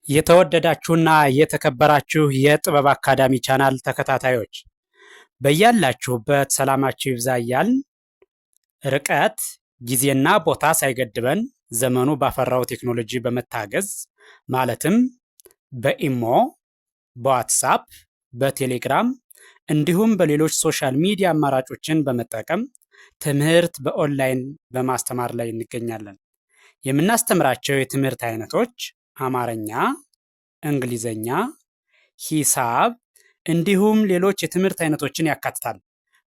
የተወደዳችሁና የተከበራችሁ የጥበብ አካዳሚ ቻናል ተከታታዮች በያላችሁበት ሰላማችሁ ይብዛ እያልን ርቀት ጊዜና ቦታ ሳይገድበን ዘመኑ ባፈራው ቴክኖሎጂ በመታገዝ ማለትም በኢሞ፣ በዋትሳፕ፣ በቴሌግራም እንዲሁም በሌሎች ሶሻል ሚዲያ አማራጮችን በመጠቀም ትምህርት በኦንላይን በማስተማር ላይ እንገኛለን። የምናስተምራቸው የትምህርት አይነቶች አማርኛ፣ እንግሊዘኛ፣ ሂሳብ እንዲሁም ሌሎች የትምህርት አይነቶችን ያካትታል።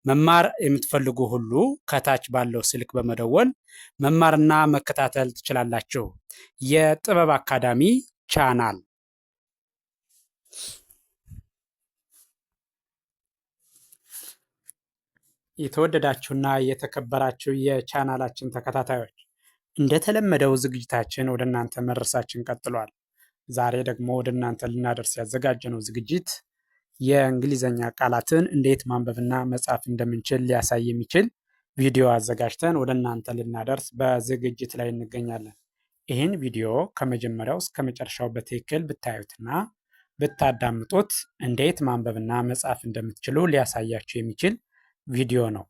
መማር የምትፈልጉ ሁሉ ከታች ባለው ስልክ በመደወል መማርና መከታተል ትችላላችሁ። የጥበብ አካዳሚ ቻናል የተወደዳችሁና የተከበራችሁ የቻናላችን ተከታታዮች እንደተለመደው ዝግጅታችን ወደ እናንተ መድረሳችን ቀጥሏል። ዛሬ ደግሞ ወደ እናንተ ልናደርስ ያዘጋጀነው ዝግጅት የእንግሊዘኛ ቃላትን እንዴት ማንበብና መጻፍ እንደምንችል ሊያሳይ የሚችል ቪዲዮ አዘጋጅተን ወደ እናንተ ልናደርስ በዝግጅት ላይ እንገኛለን። ይህን ቪዲዮ ከመጀመሪያው እስከ መጨረሻው በትክክል ብታዩትና ብታዳምጡት እንዴት ማንበብና መጻፍ እንደምትችሉ ሊያሳያችሁ የሚችል ቪዲዮ ነው።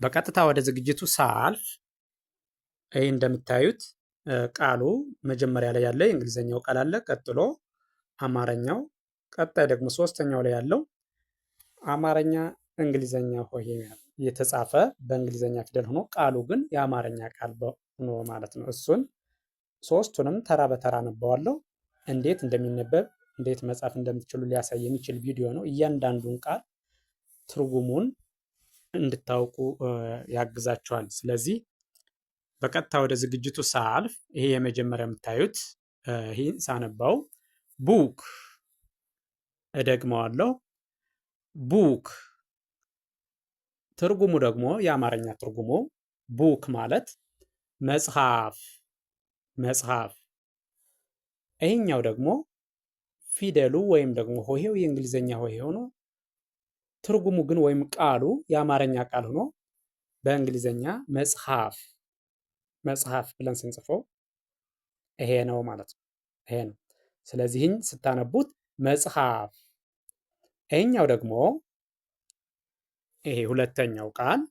በቀጥታ ወደ ዝግጅቱ ሳልፍ ይህ እንደምታዩት ቃሉ መጀመሪያ ላይ ያለ የእንግሊዘኛው ቃል አለ። ቀጥሎ አማርኛው፣ ቀጣይ ደግሞ ሶስተኛው ላይ ያለው አማርኛ እንግሊዘኛ ሆሄ የተጻፈ በእንግሊዘኛ ፊደል ሆኖ ቃሉ ግን የአማርኛ ቃል ሆኖ ማለት ነው። እሱን ሶስቱንም ተራ በተራ አነባዋለሁ። እንዴት እንደሚነበብ እንዴት መጻፍ እንደምትችሉ ሊያሳይ የሚችል ቪዲዮ ነው። እያንዳንዱን ቃል ትርጉሙን እንድታውቁ ያግዛችኋል። ስለዚህ በቀጥታ ወደ ዝግጅቱ ሳልፍ ይሄ የመጀመሪያ የምታዩት ይሄ ሳነባው ቡክ፣ እደግመዋለሁ ቡክ። ትርጉሙ ደግሞ የአማርኛ ትርጉሙ ቡክ ማለት መጽሐፍ፣ መጽሐፍ። ይሄኛው ደግሞ ፊደሉ ወይም ደግሞ ሆሄው የእንግሊዘኛ ሆሄ ሆኖ ትርጉሙ ግን ወይም ቃሉ የአማርኛ ቃል ሆኖ በእንግሊዘኛ መጽሐፍ፣ መጽሐፍ ብለን ስንጽፈው ይሄ ነው ማለት ነው። ይሄ ነው። ስለዚህን ስታነቡት መጽሐፍ። ይሄኛው ደግሞ ይሄ ሁለተኛው ቃል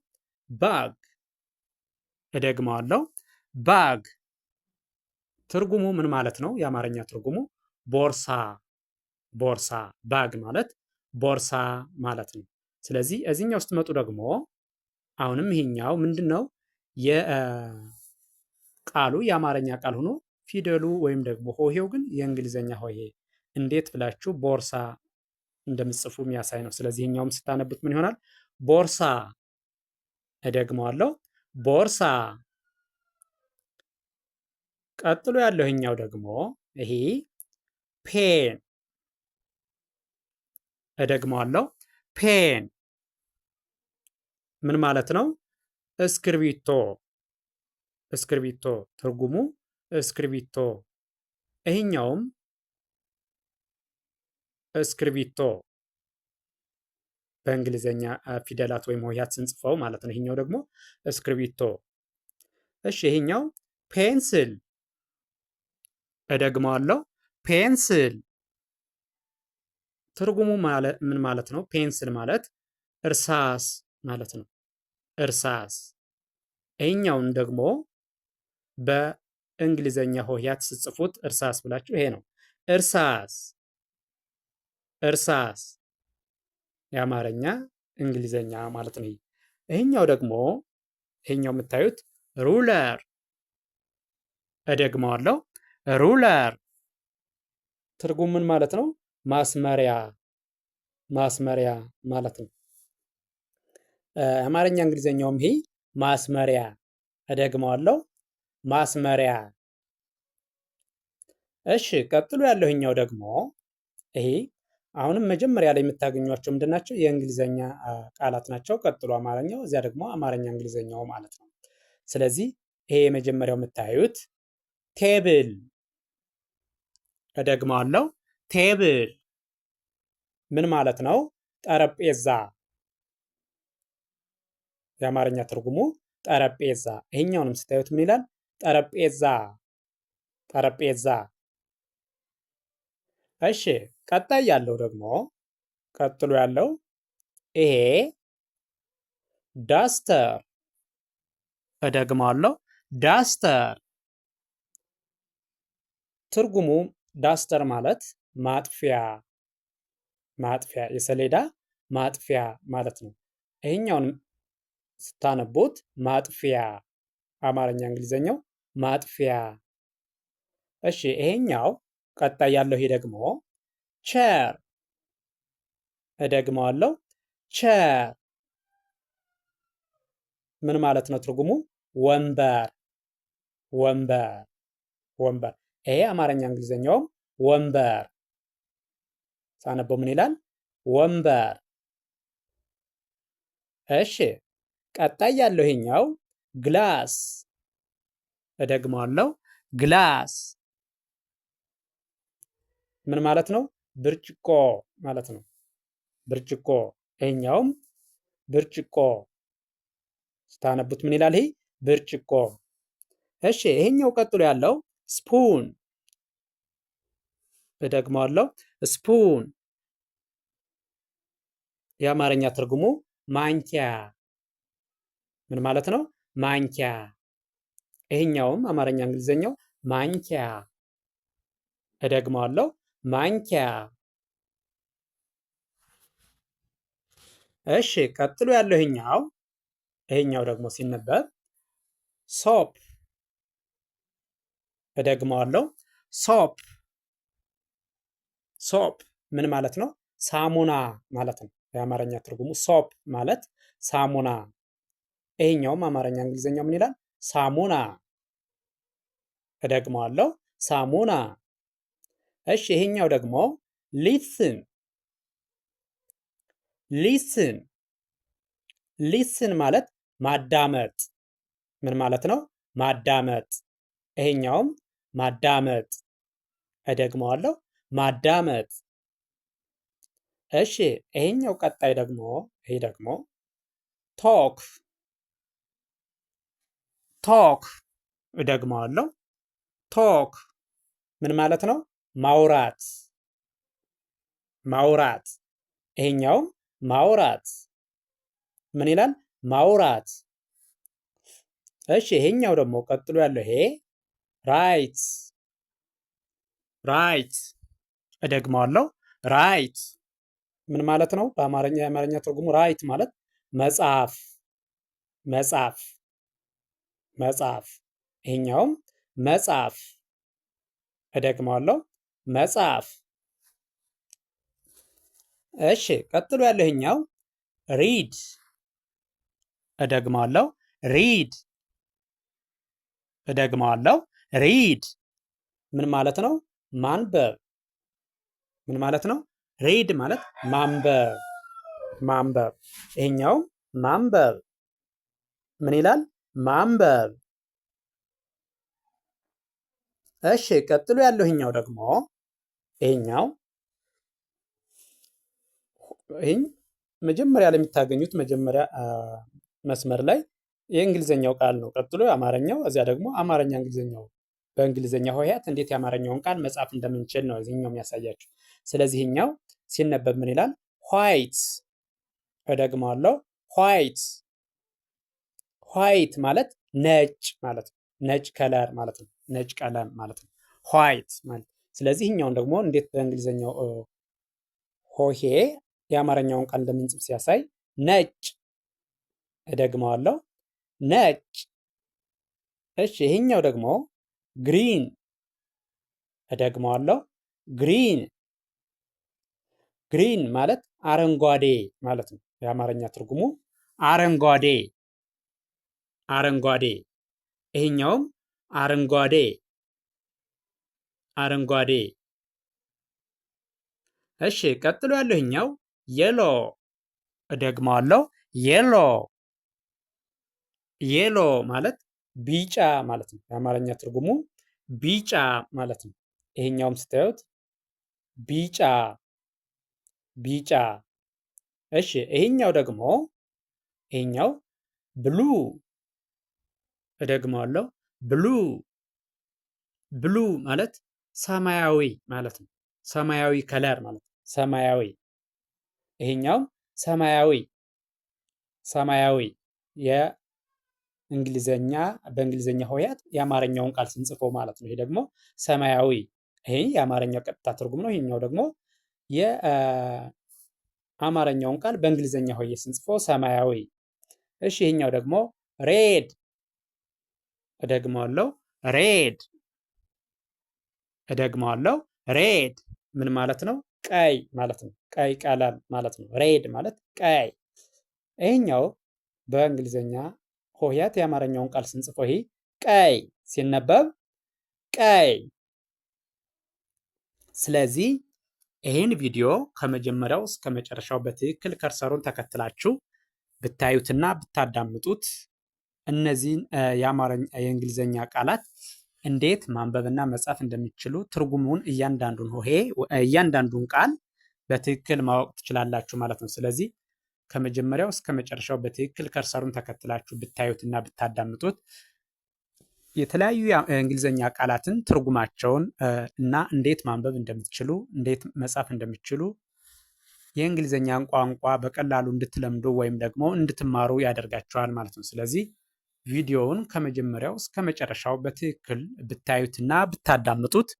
ባግ፣ እደግመዋለሁ ባግ። ትርጉሙ ምን ማለት ነው? የአማርኛ ትርጉሙ ቦርሳ፣ ቦርሳ። ባግ ማለት ቦርሳ ማለት ነው። ስለዚህ እዚህኛው ስትመጡ ደግሞ አሁንም ይሄኛው ምንድነው? የቃሉ የአማርኛ ቃል ሆኖ ፊደሉ ወይም ደግሞ ሆሄው ግን የእንግሊዘኛ ሆሄ። እንዴት ብላችሁ ቦርሳ እንደምትጽፉ የሚያሳይ ነው። ስለዚህ ይሄኛውም ስታነቡት ምን ይሆናል? ቦርሳ። እደግመዋለሁ ቦርሳ። ቀጥሎ ያለው ይሄኛው ደግሞ ይሄ ፔን፣ እደግመዋለሁ ፔን። ምን ማለት ነው? እስክርቢቶ፣ እስክርቢቶ። ትርጉሙ እስክርቢቶ። ይሄኛውም እስክርቢቶ በእንግሊዘኛ ፊደላት ወይም ሆሄያት ስንጽፈው ማለት ነው። ይሄኛው ደግሞ እስክርቢቶ። እሺ ይሄኛው ፔንስል፣ እደግመዋለሁ ፔንስል። ትርጉሙ ምን ማለት ነው? ፔንስል ማለት እርሳስ ማለት ነው። እርሳስ። ይሄኛውን ደግሞ በእንግሊዘኛ ሆሄያት ስጽፉት እርሳስ ብላችሁ ይሄ ነው እርሳስ፣ እርሳስ። የአማርኛ እንግሊዘኛ ማለት ነው። ይሄኛው ደግሞ ይሄኛው የምታዩት ሩለር፣ እደግመዋለሁ ሩለር። ትርጉም ምን ማለት ነው? ማስመሪያ፣ ማስመሪያ ማለት ነው። አማርኛ እንግሊዘኛውም ይሄ ማስመሪያ፣ እደግመዋለሁ ማስመሪያ። እሺ ቀጥሎ ያለው ይሄኛው ደግሞ ይሄ አሁንም መጀመሪያ ላይ የምታገኟቸው ምንድን ናቸው? የእንግሊዘኛ ቃላት ናቸው። ቀጥሎ አማርኛው፣ እዚያ ደግሞ አማርኛ እንግሊዘኛው ማለት ነው። ስለዚህ ይሄ የመጀመሪያው የምታዩት ቴብል፣ እደግመዋለሁ ቴብል። ምን ማለት ነው? ጠረጴዛ። የአማርኛ ትርጉሙ ጠረጴዛ። ይሄኛውንም ስታዩት ምን ይላል? ጠረጴዛ። ጠረጴዛ። እሺ ቀጣይ ያለው ደግሞ ቀጥሎ ያለው ይሄ ዳስተር። እደግማለሁ ዳስተር። ትርጉሙ ዳስተር ማለት ማጥፊያ ማጥፊያ የሰሌዳ ማጥፊያ ማለት ነው። ይሄኛውን ስታነቡት ማጥፊያ አማርኛ እንግሊዘኛው ማጥፊያ። እሺ ይሄኛው ቀጣይ ያለው ይሄ ደግሞ ቸር። እደግመዋለሁ ቸር ምን ማለት ነው ትርጉሙ? ወንበር ወንበር ወንበር። ይሄ አማርኛ እንግሊዘኛውም ወንበር ሳነበው ምን ይላል? ወንበር። እሺ ቀጣይ ያለው ይሄኛው ግላስ። እደግመዋለሁ ግላስ ምን ማለት ነው? ብርጭቆ ማለት ነው። ብርጭቆ። ይሄኛውም ብርጭቆ ስታነቡት ምን ይላል? ይሄ ብርጭቆ። እሺ ይሄኛው ቀጥሎ ያለው ስፑን። እደግመዋለሁ ስፑን የአማርኛ ትርጉሙ ማንኪያ ምን ማለት ነው? ማንኪያ። ይሄኛውም አማርኛ እንግሊዘኛው ማንኪያ። እደግመዋለሁ ማንኪያ። እሺ ቀጥሎ ያለው ይሄኛው ደግሞ ሲነበብ ሶፕ። እደግመዋለሁ ሶፕ ሶፕ ምን ማለት ነው? ሳሙና ማለት ነው። የአማርኛ ትርጉሙ ሶፕ ማለት ሳሙና። ይሄኛውም አማርኛ እንግሊዘኛ ምን ይላል? ሳሙና። እደግመዋለሁ ሳሙና። እሺ ይሄኛው ደግሞ ሊስን። ሊስን ሊስን ማለት ማዳመጥ ምን ማለት ነው? ማዳመጥ። ይሄኛውም ማዳመጥ። እደግመዋለሁ ማዳመጥ። እሺ ይሄኛው ቀጣይ ደግሞ ይሄ ደግሞ ቶክ ቶክ። እደግመዋለሁ ቶክ ምን ማለት ነው? ማውራት ማውራት። ይሄኛውም ማውራት ምን ይላል? ማውራት። እሺ ይሄኛው ደግሞ ቀጥሎ ያለው ይሄ ራይት ራይት። እደግመዋለሁ ራይት ምን ማለት ነው? በአማርኛ የአማርኛ ትርጉሙ ራይት ማለት መጽሐፍ መጽሐፍ መጽሐፍ። ይሄኛውም መጽሐፍ። እደግመዋለሁ መጽሐፍ። እሺ ቀጥሎ ያለው ይሄኛው ሪድ። እደግመዋለሁ ሪድ እደግመዋለሁ ሪድ ምን ማለት ነው? ማንበብ ምን ማለት ነው? ሪድ ማለት ማንበብ ማንበብ። ይሄኛውም ማንበብ ምን ይላል? ማንበብ። እሺ ቀጥሎ ያለው ይሄኛው ደግሞ ይሄኛው መጀመሪያ ላይ የምታገኙት መጀመሪያ መስመር ላይ የእንግሊዘኛው ቃል ነው። ቀጥሎ የአማርኛው፣ እዚያ ደግሞ አማርኛ እንግሊዘኛው። በእንግሊዘኛ ሆሄያት እንዴት የአማርኛውን ቃል መጻፍ እንደምንችል ነው እዚህኛው የሚያሳያችሁ። ስለዚህኛው ሲነበብ ምን ይላል? ዋይት። እደግመዋለሁ ዋይት። ዋይት ማለት ነጭ ማለት ነው። ነጭ ከለር ማለት ነው። ነጭ ቀለም ማለት ነው ዋይት ማለት። ስለዚህ ይህኛውን ደግሞ እንዴት በእንግሊዘኛው ሆሄ የአማርኛውን ቃል እንደምንጽፍ ሲያሳይ ነጭ። እደግመዋለሁ ነጭ። እሺ ይሄኛው ደግሞ ግሪን። እደግመዋለሁ ግሪን። ግሪን ማለት አረንጓዴ ማለት ነው። የአማርኛ ትርጉሙ አረንጓዴ አረንጓዴ። ይሄኛውም አረንጓዴ አረንጓዴ። እሺ ቀጥሎ ያለው ይሄኛው የሎ። እደግመዋለሁ የሎ የሎ ማለት ቢጫ ማለት ነው። የአማርኛ ትርጉሙ ቢጫ ማለት ነው። ይሄኛውም ስታዩት ቢጫ ቢጫ። እሺ ይሄኛው ደግሞ ይሄኛው ብሉ። እደግመዋለሁ ብሉ ብሉ ማለት ሰማያዊ ማለት ነው። ሰማያዊ ከለር ማለት ነው። ሰማያዊ ይሄኛው ሰማያዊ ሰማያዊ የእንግሊዘኛ በእንግሊዘኛ ሆሄያት የአማርኛውን ቃል ስንጽፈው ማለት ነው። ይሄ ደግሞ ሰማያዊ ይሄ የአማርኛው ቀጥታ ትርጉም ነው። ይሄኛው ደግሞ የአማርኛውን ቃል በእንግሊዘኛ ሆሄ ስንጽፈው ሰማያዊ። እሺ ይሄኛው ደግሞ ሬድ እደግመዋለሁ ሬድ እደግመዋለሁ ሬድ ምን ማለት ነው? ቀይ ማለት ነው። ቀይ ቀለም ማለት ነው። ሬድ ማለት ቀይ። ይሄኛው በእንግሊዘኛ ሆሄያት የአማርኛውን ቃል ስንጽፈው ይሄ ቀይ ሲነበብ ቀይ። ስለዚህ ይህን ቪዲዮ ከመጀመሪያው እስከ መጨረሻው በትክክል ከርሰሩን ተከትላችሁ ብታዩትና ብታዳምጡት እነዚህን የእንግሊዘኛ ቃላት እንዴት ማንበብና መጻፍ እንደሚችሉ ትርጉሙን እያንዳንዱን ቃል በትክክል ማወቅ ትችላላችሁ ማለት ነው። ስለዚህ ከመጀመሪያው እስከ መጨረሻው በትክክል ከርሰሩን ተከትላችሁ ብታዩትና ብታዳምጡት የተለያዩ የእንግሊዘኛ ቃላትን ትርጉማቸውን እና እንዴት ማንበብ እንደምትችሉ እንዴት መጻፍ እንደሚችሉ የእንግሊዘኛን ቋንቋ በቀላሉ እንድትለምዱ ወይም ደግሞ እንድትማሩ ያደርጋችኋል ማለት ነው። ስለዚህ ቪዲዮውን ከመጀመሪያው እስከ መጨረሻው በትክክል ብታዩትና ብታዳምጡት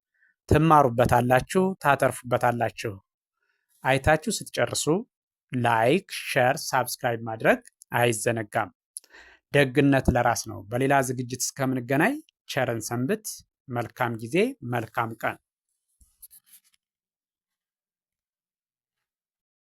ትማሩበታላችሁ፣ ታተርፉበታላችሁ። አይታችሁ ስትጨርሱ ላይክ፣ ሼር፣ ሳብስክራይብ ማድረግ አይዘነጋም። ደግነት ለራስ ነው። በሌላ ዝግጅት እስከምንገናኝ ቸርን ሰንብት። መልካም ጊዜ፣ መልካም ቀን